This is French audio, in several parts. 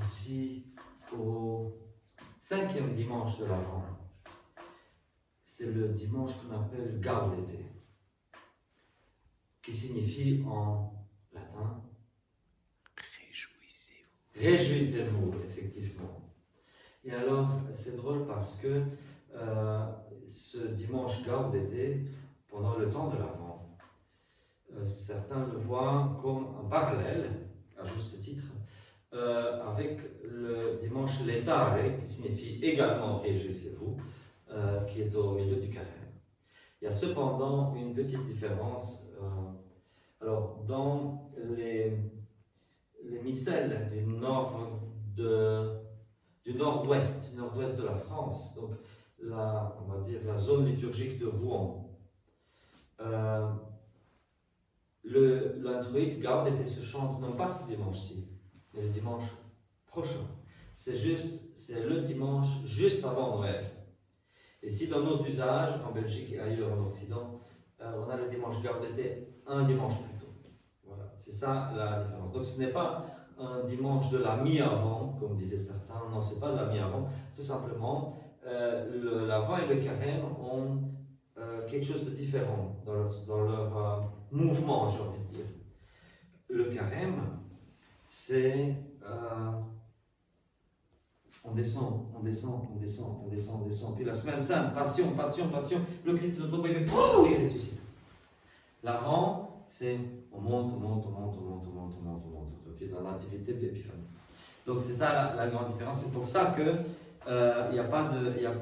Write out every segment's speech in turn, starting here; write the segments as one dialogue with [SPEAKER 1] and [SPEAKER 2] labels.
[SPEAKER 1] ainsi au 5e dimanche de l'Avent. C'est le dimanche qu'on appelle Gaudete, qui signifie en latin
[SPEAKER 2] Réjouissez-vous.
[SPEAKER 1] Réjouissez-vous, effectivement. Et alors, c'est drôle parce que ce dimanche Gaudete, pendant le temps de l'Avent, certains le voient comme un parallèle, à juste titre, avec le dimanche Laetare, qui signifie également Réjouissez-vous, qui est au milieu du carême. Il y a cependant une petite différence. Alors, dans les missels du nord-ouest de la France, donc on va dire la zone liturgique de Rouen, l'introïte Gaudete se chante non pas ce dimanche-ci, mais le dimanche prochain. C'est le dimanche juste avant Noël. Et si dans nos usages, en Belgique et ailleurs en Occident, on a le dimanche Gaudete un dimanche plus tôt. Voilà, c'est ça la différence. Donc ce n'est pas un dimanche de la mi-avant, comme disaient certains. Non, c'est pas de la mi-avant. Tout simplement, l'Avent et le carême ont quelque chose de différent dans leur mouvement, j'ai envie de dire. Le carême, c'est on descend. Puis la semaine sainte, passion. Le Christ est tombé, mais il ressuscite. L'Avent, c'est on monte, au pied de la nativité, de l'épiphanie. Donc c'est ça la grande différence. C'est pour ça que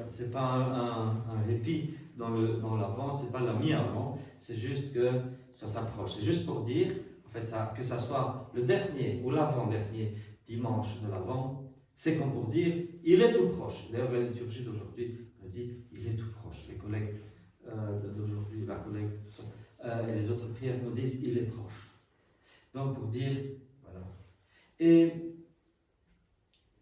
[SPEAKER 1] c'est pas un répit dans l'Avent, c'est pas la mi-avant, c'est juste que ça s'approche. C'est juste pour dire, en fait, que ça soit le dernier ou l'avant-dernier dimanche de l'Avent, c'est comme pour dire, il est tout proche. D'ailleurs, la liturgie d'aujourd'hui me dit, il est tout proche. Les collectes d'aujourd'hui, la collecte, tout ça, et les autres prières nous disent, il est proche. Donc, pour dire, voilà. Et,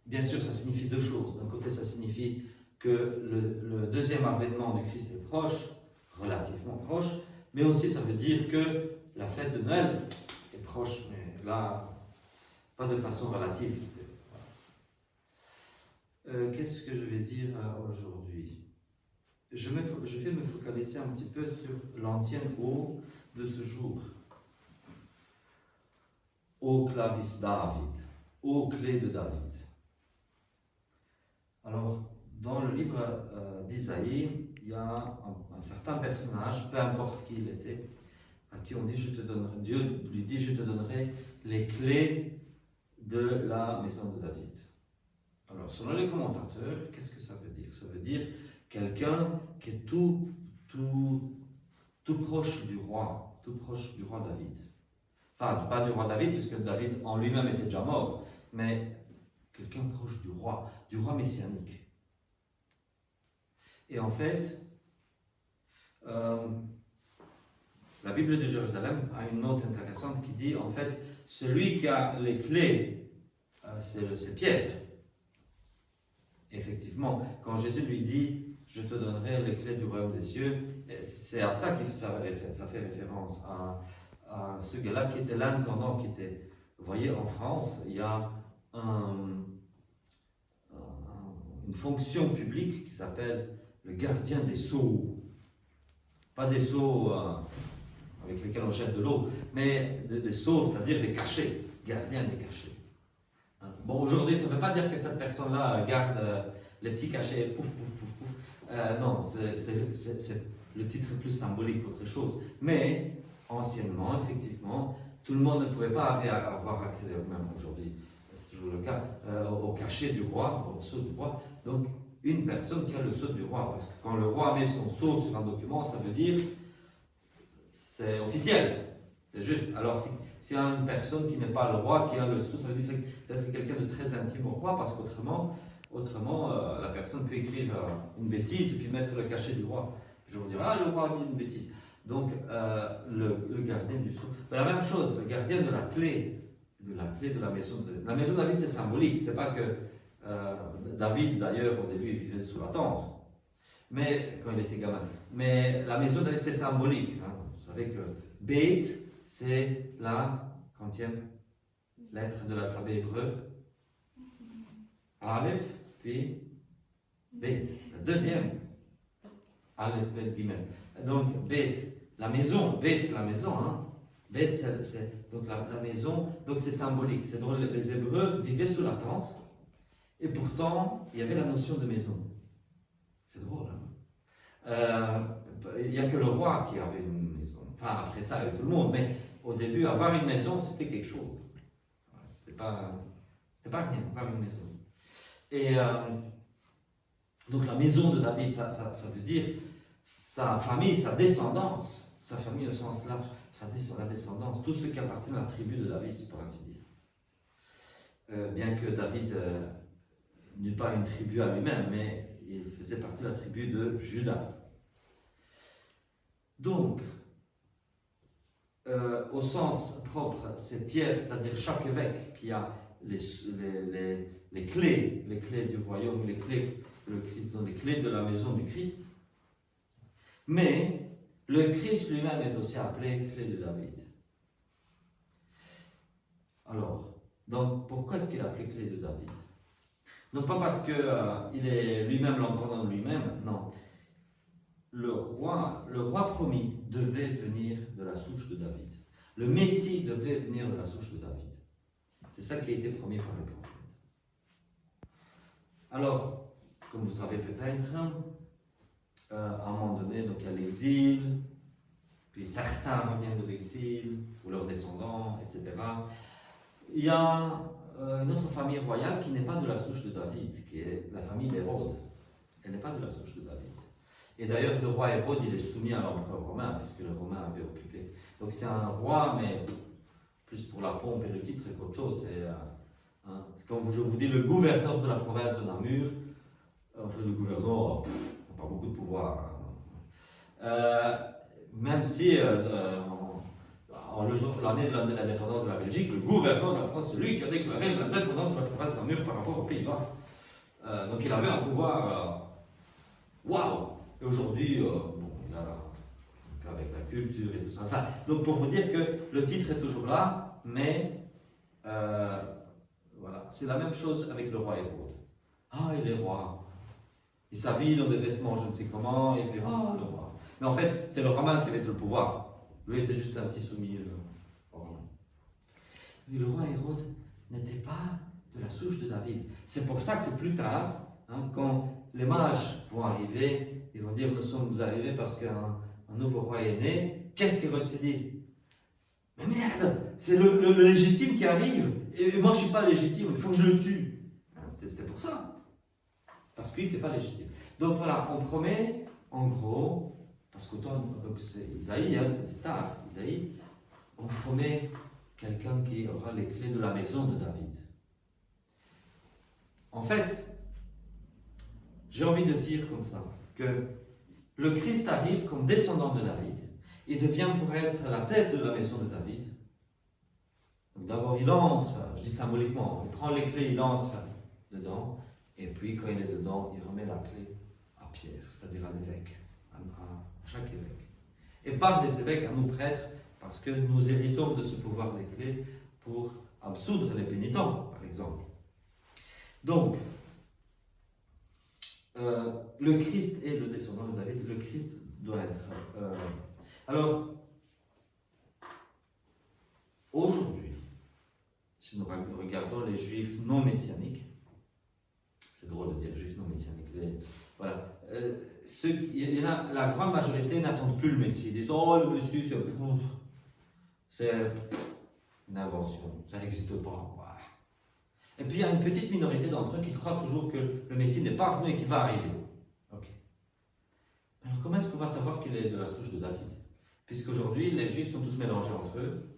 [SPEAKER 1] bien sûr, ça signifie deux choses. D'un côté, ça signifie que le deuxième avènement du Christ est proche, relativement proche, mais aussi ça veut dire que la fête de Noël est proche, mais là, pas de façon relative. Qu'est-ce que je vais dire aujourd'hui? Je vais me focaliser un petit peu sur l'ancienne eau de ce jour. Ô clavis David, ô clé de David. Alors, dans le livre d'Isaïe, il y a un certain personnage, peu importe qui il était, à qui on dit, Dieu lui dit, je te donnerai les clés de la maison de David. Alors, selon les commentateurs, qu'est-ce que ça veut dire? Ça veut dire quelqu'un qui est tout proche du roi David. Enfin, pas du roi David, puisque David en lui-même était déjà mort, mais quelqu'un proche du roi messianique. Et en fait, la Bible de Jérusalem a une note intéressante qui dit, en fait, celui qui a les clés, c'est Pierre. Effectivement, quand Jésus lui dit « Je te donnerai les clés du royaume des cieux », c'est à ça que ça fait référence, à ce gars-là qui était l'intendant, qui était... Vous voyez, en France, il y a une fonction publique qui s'appelle le gardien des seaux. Pas des seaux avec lesquels on jette de l'eau, mais des seaux, c'est-à-dire des cachets, gardien des cachets. Bon, aujourd'hui, ça ne veut pas dire que cette personne-là garde les petits cachets, pouf. Non, c'est le titre plus symbolique qu'autre chose. Mais, anciennement, effectivement, tout le monde ne pouvait pas avoir accès, même aujourd'hui, c'est toujours le cas, au cachet du roi, au sceau du roi. Donc, une personne qui a le sceau du roi. Parce que quand le roi met son sceau sur un document, ça veut dire c'est officiel. C'est juste. Alors, s'il y a une personne qui n'est pas le roi, qui a le sceau, ça veut dire que c'est quelqu'un de très intime au roi, parce qu'autrement, la personne peut écrire une bêtise et puis mettre le cachet du roi. Je vais vous dire, le roi a dit une bêtise. Donc, le gardien du sceau. Mais la même chose, le gardien de la clé de la maison de David. La maison de David, c'est symbolique. C'est pas que David, d'ailleurs, au début, il vivait sous la tente. Mais, quand il était gamin. Mais la maison de David, c'est symbolique. Hein. Vous savez que Beit, c'est la quantième lettre de l'alphabet hébreu. Aleph, puis Bet. La deuxième. Aleph, Bet, Gimel. Donc, Bet, la maison. Bet, c'est la maison. Hein. Bet, c'est donc la maison. Donc, c'est symbolique. C'est drôle. Les Hébreux vivaient sous la tente. Et pourtant, il y avait la notion de maison. C'est drôle. Hein. Il n'y a que le roi qui avait une maison. Enfin, après ça, avec tout le monde. Mais au début, avoir une maison, c'était quelque chose. C'était pas rien, avoir une maison. Et donc la maison de David, ça veut dire sa famille, sa descendance, sa famille au sens large, la descendance, tout ce qui appartient à la tribu de David, pour ainsi dire. Bien que David n'eût pas une tribu à lui-même, mais il faisait partie de la tribu de Juda. Donc, au sens propre, c'est Pierre, c'est-à-dire chaque évêque qui a les clés du royaume, les clés de le Christ, donc les clés de la maison du Christ. Mais le Christ lui-même est aussi appelé clé de David. Alors, donc pourquoi est-ce qu'il est appelé clé de David? Non pas parce qu'il est lui-même l'entendant de lui-même, non. Le roi promis devait venir de la souche de David. Le Messie devait venir de la souche de David. C'est ça qui a été promis par les prophètes. Alors, comme vous savez peut-être, à un moment donné, donc il y a l'exil, puis certains reviennent de l'exil, ou leurs descendants, etc. Il y a une autre famille royale qui n'est pas de la souche de David, qui est la famille d'Hérode. Elle n'est pas de la souche de David. Et d'ailleurs, le roi Hérode, il est soumis à l'empereur romain, puisque les Romains avaient occupé. Donc c'est un roi, mais plus pour la pompe et le titre qu'autre chose. C'est comme je vous dis, le gouverneur de la province de Namur. Le gouverneur n'a pas beaucoup de pouvoir. Même si, l'année de l'indépendance de la Belgique, le gouverneur de la province, c'est lui qui a déclaré l'indépendance de la province de Namur par rapport aux Pays-Bas. Donc il avait un pouvoir waouh! Et aujourd'hui, il a un peu avec la culture et tout ça. Enfin, donc pour vous dire que le titre est toujours là, mais voilà, c'est la même chose avec le roi Hérode. Ah, il est roi. Il s'habille dans des vêtements, je ne sais comment, et puis le roi. Mais en fait, c'est le Romain qui avait tout le pouvoir. Lui était juste un petit soumis romain. Mais le roi Hérode n'était pas de la souche de David. C'est pour ça que plus tard, quand les mages vont arriver, ils vont dire nous sommes arrivés parce qu'un nouveau roi est né. Qu'est-ce qu'Hérode s'est dit? Mais merde, c'est le légitime qui arrive, et moi je ne suis pas légitime, il faut que je le tue. C'était pour ça. Parce qu'il n'était pas légitime. Donc voilà, on promet, en gros, parce qu'autant, donc c'est Isaïe, c'était tard, Isaïe, on promet quelqu'un qui aura les clés de la maison de David. En fait, j'ai envie de dire comme ça, que le Christ arrive comme descendant de David, il devient pour être la tête de la maison de David. Donc d'abord il entre, je dis symboliquement, il prend les clés, il entre dedans, et puis quand il est dedans, il remet la clé à Pierre, c'est-à-dire à l'évêque, à chaque évêque. Et par les évêques, à nous prêtres, parce que nous héritons de ce pouvoir des clés pour absoudre les pénitents, par exemple. Donc, le Christ est le descendant de David, le Christ doit être. Alors, aujourd'hui, si nous regardons les juifs non messianiques, c'est drôle de dire juifs non messianiques, voilà, il y en a, la grande majorité n'attendent plus le Messie, ils disent oh le Messie c'est une invention, ça n'existe pas. Et puis il y a une petite minorité d'entre eux qui croient toujours que le Messie n'est pas venu et qu'il va arriver. Ok. Alors comment est-ce qu'on va savoir qu'il est de la souche de David? Puisqu'aujourd'hui les Juifs sont tous mélangés entre eux.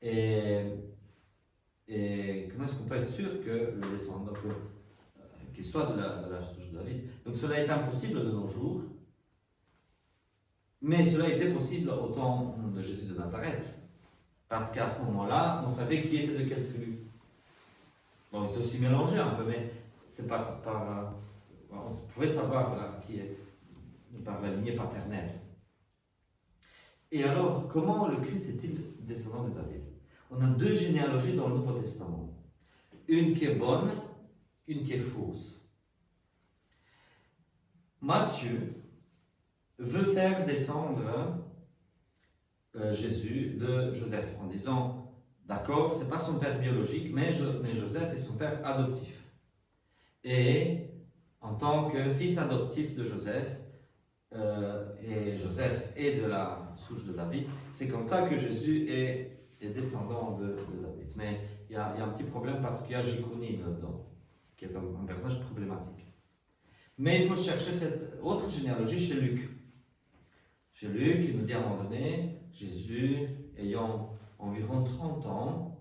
[SPEAKER 1] Et comment est-ce qu'on peut être sûr que le descendant, qu'il soit de la souche de David? Donc cela est impossible de nos jours. Mais cela était possible au temps de Jésus de Nazareth. Parce qu'à ce moment-là, on savait qui était de quelle tribu. Bon, c'est aussi mélangé un peu, mais c'est on pouvait savoir qui est par la lignée paternelle. Et alors, comment le Christ est-il descendant de David? On a deux généalogies dans le Nouveau Testament. Une qui est bonne une qui est fausse. Matthieu veut faire descendre Jésus de Joseph en disant, d'accord, c'est pas son père biologique, mais Joseph est son père adoptif. Et en tant que fils adoptif de Joseph, et Joseph est de la souche de David, c'est comme ça que Jésus est descendant de David. Mais il y a un petit problème parce qu'il y a Jéconie là-dedans, qui est un personnage problématique. Mais il faut chercher cette autre généalogie chez Luc. Chez Luc, il nous dit à un moment donné, Jésus, ayant environ 30 ans,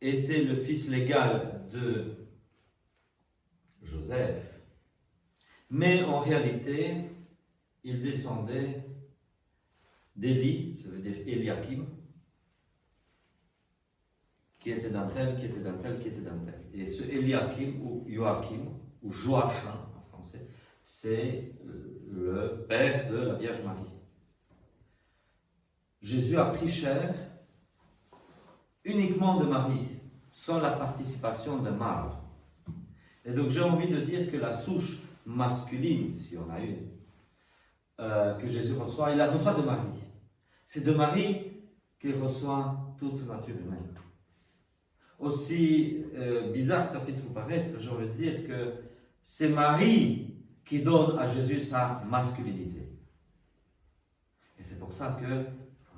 [SPEAKER 1] était le fils légal de Joseph, mais en réalité, il descendait d'Élie, ça veut dire Eliakim, qui était d'un tel, qui était d'un tel, qui était d'un tel. Et ce Eliakim, ou Joachim, ou Joachim en français, c'est le père de la Vierge Marie. Jésus a pris chair uniquement de Marie, sans la participation d'un mâle. Et donc j'ai envie de dire que la souche masculine, si on a une, que Jésus reçoit, il la reçoit de Marie. C'est de Marie qu'il reçoit toute sa nature humaine. Aussi bizarre que ça puisse vous paraître, j'ai envie de dire que c'est Marie qui donne à Jésus sa masculinité. Et c'est pour ça que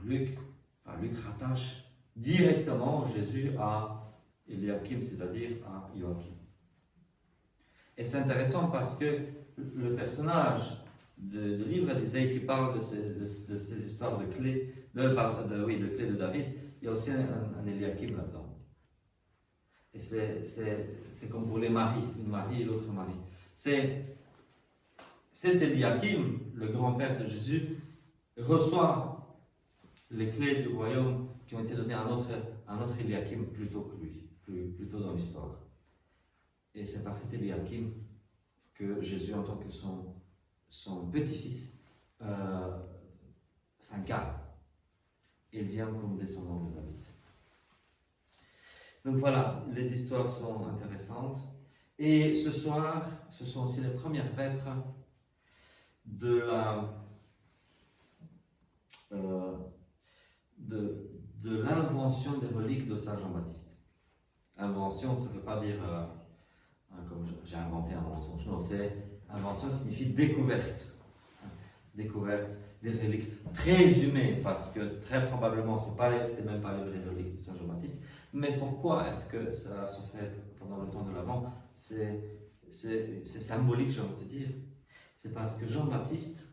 [SPEAKER 1] Luc rattache directement Jésus à Eliakim, c'est-à-dire à Joachim. Et c'est intéressant parce que le personnage du livre d'Isaïe qui parle de ces histoires de clés, de clés de David, il y a aussi un Eliakim là-dedans. Et c'est comme pour les maris, une Marie et l'autre Marie. Cet Eliakim, le grand-père de Jésus, reçoit les clés du royaume qui ont été données à un autre Eliakim plutôt que lui, plutôt dans l'histoire. Et c'est par cet Eliakim que Jésus, en tant que son petit-fils, s'incarne. Il vient comme descendant de David. Donc voilà, les histoires sont intéressantes. Et ce soir, ce sont aussi les premières vêpres de l'invention des reliques de Saint Jean-Baptiste. Invention, ça ne veut pas dire comme j'ai inventé un mensonge. Non, invention signifie découverte. Découverte des reliques présumées, parce que très probablement, c'était même pas les vraies reliques de Saint Jean-Baptiste. Mais pourquoi est-ce que ça se fait pendant le temps de l'Avent? C'est symbolique, j'ai envie de dire. C'est parce que Jean-Baptiste,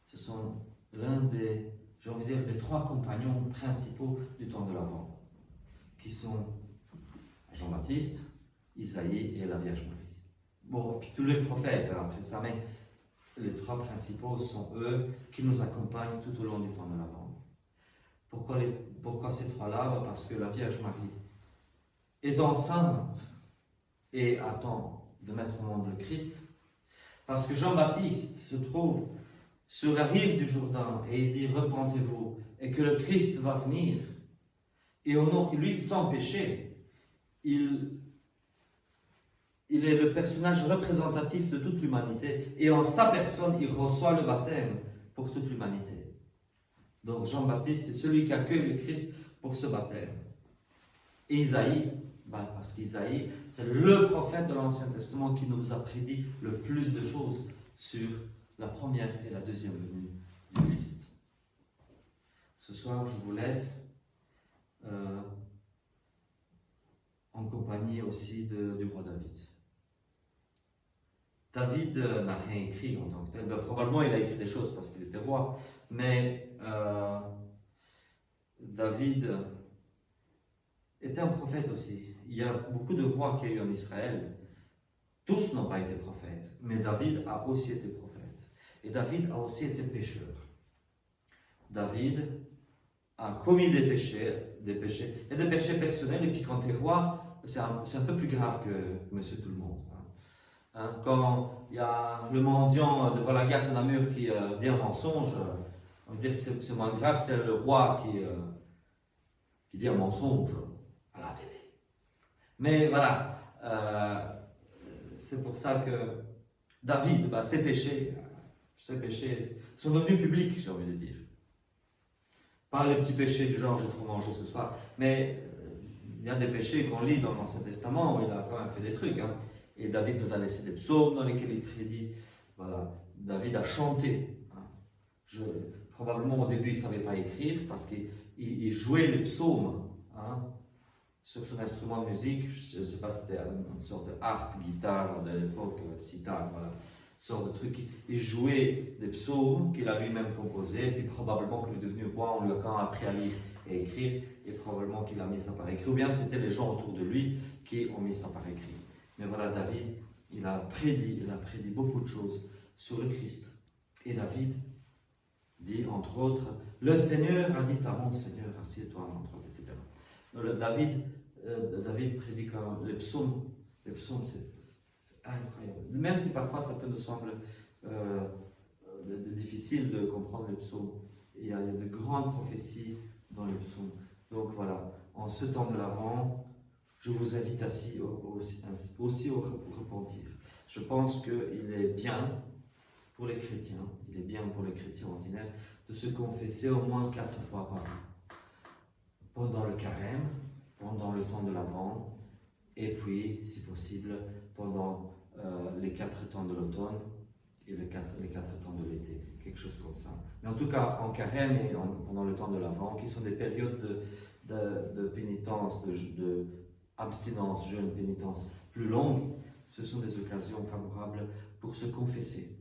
[SPEAKER 1] ce sont l'un des, j'ai envie de dire, des trois compagnons principaux du temps de l'Avent, qui sont Jean-Baptiste, Isaïe et la Vierge Marie. Bon, puis tous les prophètes, après ça, mais les trois principaux sont eux qui nous accompagnent tout au long du temps de l'Avent. Pourquoi ces trois-là? Parce que la Vierge Marie est enceinte et attend de mettre au monde le Christ. Parce que Jean-Baptiste se trouve sur la rive du Jourdain et il dit repentez-vous et que le Christ va venir. Et au nom, lui sans péché, il est le personnage représentatif de toute l'humanité et en sa personne, il reçoit le baptême pour toute l'humanité. Donc Jean-Baptiste, c'est celui qui accueille le Christ pour ce baptême. Et Isaïe, parce qu'Isaïe, c'est le prophète de l'Ancien Testament qui nous a prédit le plus de choses sur la première et la deuxième venue du Christ. Ce soir, je vous laisse en compagnie aussi du roi David. David n'a rien écrit en tant que tel. Probablement, il a écrit des choses parce qu'il était roi, mais David était un prophète aussi. Il y a beaucoup de rois qu'il y a eu en Israël. Tous n'ont pas été prophètes, mais David a aussi été prophète. Et David a aussi été pécheur. David a commis des péchés, et des péchés personnels, et puis quand tu es roi, c'est un peu plus grave que Monsieur Tout-le-Monde. Quand il y a le mendiant devant la gare de Namur qui dit un mensonge, on veut dire que c'est moins grave, c'est le roi qui dit un mensonge à la télé. Mais voilà, c'est pour ça que David, ses péchés sont devenus publics, j'ai envie de dire. Pas les petits péchés du genre j'ai trop mangé ce soir, mais il y a des péchés qu'on lit dans l'Ancien Testament où il a quand même fait des trucs. Hein. Et David nous a laissé des psaumes dans lesquels il prédit. Voilà, David a chanté. Hein. Probablement au début il ne savait pas écrire parce qu'il jouait les psaumes hein, sur son instrument de musique. Je ne sais pas si c'était une sorte de harpe, guitare de l'époque, sitar, voilà. Sorte de truc. Il jouait des psaumes qu'il a lui-même composés, et puis probablement qu'il est devenu roi, on lui a quand même appris à lire et écrire, et probablement qu'il a mis ça par écrit, ou bien c'était les gens autour de lui qui ont mis ça par écrit. Mais voilà, David, il a prédit beaucoup de choses sur le Christ. Et David dit, entre autres, le Seigneur a dit à mon Seigneur, assieds-toi, entre autres, etc. Donc, David prédit quand même les psaumes c'est incroyable. Même si parfois ça peut nous sembler difficile de comprendre les psaumes, il y a de grandes prophéties dans les psaumes. Donc voilà, en ce temps de l'Avent, je vous invite aussi au repentir. Je pense qu'il est bien pour les chrétiens, ordinaires, de se confesser au moins 4 fois par an. Pendant le carême, pendant le temps de l'Avent, et puis, si possible, pendant les 4 temps de l'automne et les 4 temps de l'été, quelque chose comme ça. Mais en tout cas, en carême et pendant le temps de l'Avent, qui sont des périodes de pénitence, de abstinence, jeûne, pénitence plus longues, ce sont des occasions favorables pour se confesser.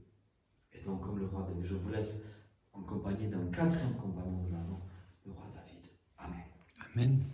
[SPEAKER 1] Et donc, comme le roi David, je vous laisse en compagnie d'un 4e compagnon de l'Avent, le roi David. Amen.
[SPEAKER 2] Amen.